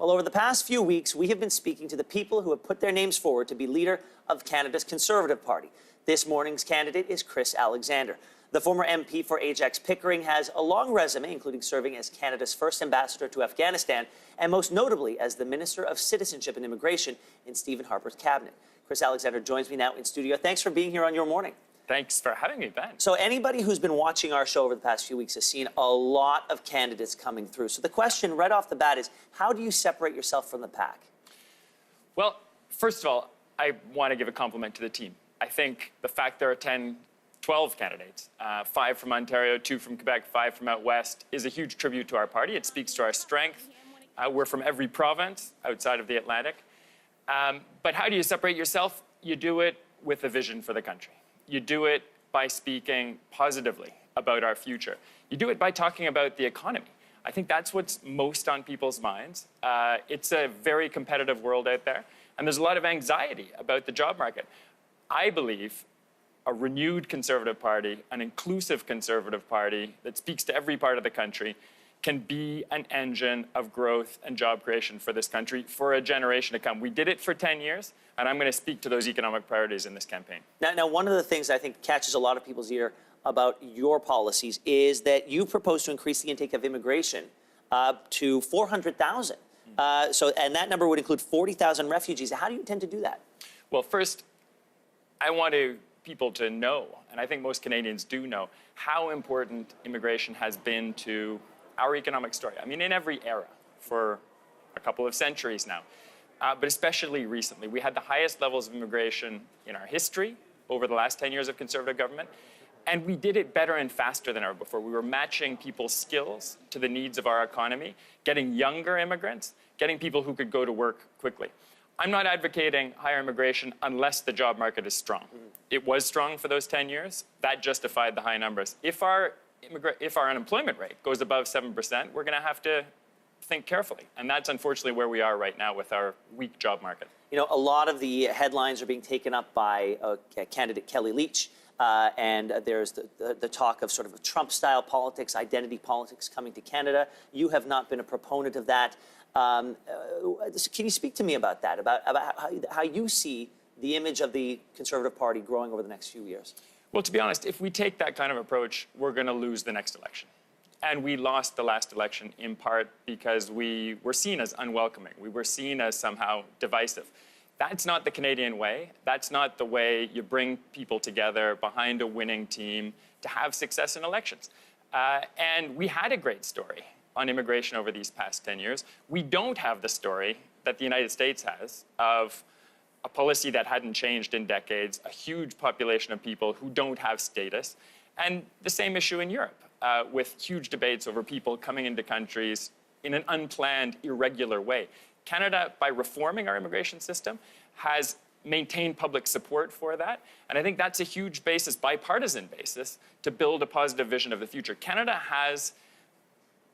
Well, over the past few weeks, we have been speaking to the people who have put their names forward to be leader of Canada's Conservative Party. This morning's candidate is Chris Alexander. The former MP for Ajax Pickering has a long resume, including serving as Canada's first ambassador to Afghanistan and most notably as the Minister of Citizenship and Immigration in Stephen Harper's cabinet. Chris Alexander joins me now in studio. Thanks for being here on Your Morning. Thanks for having me, Ben. So anybody who's been watching our show over the past few weeks has seen a lot of candidates coming through. So the question right off the bat is, how do you separate yourself from the pack? Well, first of all, I want to give a compliment to the team. I think the fact there are 12 candidates, 5 from Ontario, 2 from Quebec, 5 from out west, is a huge tribute to our party. It speaks to our strength. We're from every province outside of the Atlantic. But how do you separate yourself? You do it with a vision for the country. You do it by speaking positively about our future. You do it by talking about the economy. I think that's what's most on people's minds. It's a very competitive world out there, and there's a lot of anxiety about the job market. I believe a renewed Conservative Party, an inclusive Conservative Party that speaks to every part of the country, can be an engine of growth and job creation for this country for a generation to come. We did it for 10 years, and I'm going to speak to those economic priorities in this campaign. Now, one of the things I think catches a lot of people's ear about your policies is that you propose to increase the intake of immigration to 400,000. And that number would include 40,000 refugees. How do you intend to do that? Well, first, I want people to know, and I think most Canadians do know, how important immigration has been to our economic story. I mean, in every era for a couple of centuries now, but especially recently. We had the highest levels of immigration in our history over the last 10 years of Conservative government, and we did it better and faster than ever before. We were matching people's skills to the needs of our economy, getting younger immigrants, getting people who could go to work quickly. I'm not advocating higher immigration unless the job market is strong. It was strong for those 10 years. That justified the high numbers. If our unemployment rate goes above 7%, we're going to have to think carefully. And that's unfortunately where we are right now with our weak job market. You know, a lot of the headlines are being taken up by candidate Kelly Leitch. And there's the talk of sort of Trump-style politics, identity politics coming to Canada. You have not been a proponent of that. Can you speak to me about that, about how you see the image of the Conservative Party growing over the next few years? Well, to be honest, if we take that kind of approach, we're going to lose the next election. And we lost the last election in part because we were seen as unwelcoming. We were seen as somehow divisive. That's not the Canadian way. That's not the way you bring people together behind a winning team to have success in elections. And we had a great story on immigration over these past 10 years. We don't have the story that the United States has of a policy that hadn't changed in decades, a huge population of people who don't have status, and the same issue in Europe, with huge debates over people coming into countries in an unplanned, irregular way. Canada, by reforming our immigration system, has maintained public support for that, and I think that's a huge basis, bipartisan basis, to build a positive vision of the future. Canada has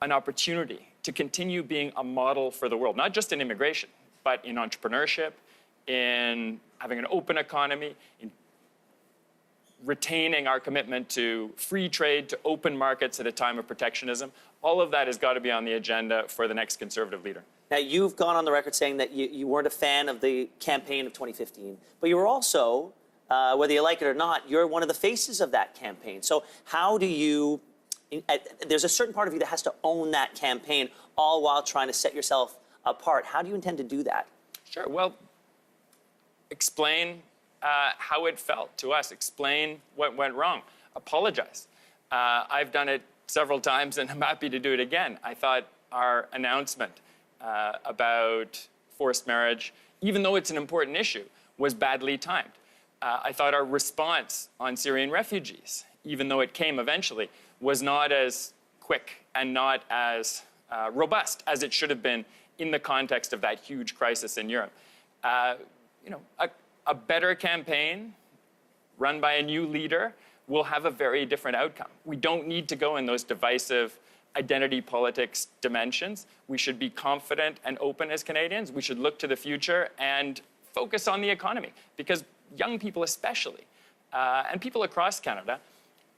an opportunity to continue being a model for the world, not just in immigration, but in entrepreneurship, in having an open economy, in retaining our commitment to free trade, to open markets at a time of protectionism. All of that has got to be on the agenda for the next Conservative leader. Now, you've gone on the record saying that you weren't a fan of the campaign of 2015, but you were also, whether you like it or not, you're one of the faces of that campaign. So how do you... there's a certain part of you that has to own that campaign, all while trying to set yourself apart. How do you intend to do that? Sure. Well, explain how it felt to us. Explain what went wrong. Apologize. I've done it several times, and I'm happy to do it again. I thought our announcement about forced marriage, even though it's an important issue, was badly timed. I thought our response on Syrian refugees, even though it came eventually, was not as quick and not as robust as it should have been in the context of that huge crisis in Europe. A better campaign run by a new leader will have a very different outcome. We don't need to go in those divisive identity politics dimensions. We should be confident and open as Canadians. We should look to the future and focus on the economy, because young people especially, and people across Canada,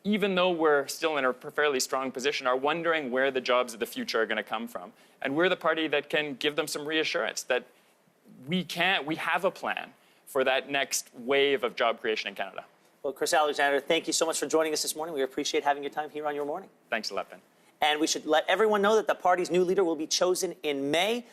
even though we're still in a fairly strong position, are wondering where the jobs of the future are going to come from. And we're the party that can give them some reassurance that we have a plan for that next wave of job creation in Canada. Well, Chris Alexander, thank you so much for joining us this morning. We appreciate having your time here on Your Morning. Thanks a lot, Ben. And we should let everyone know that the party's new leader will be chosen in May.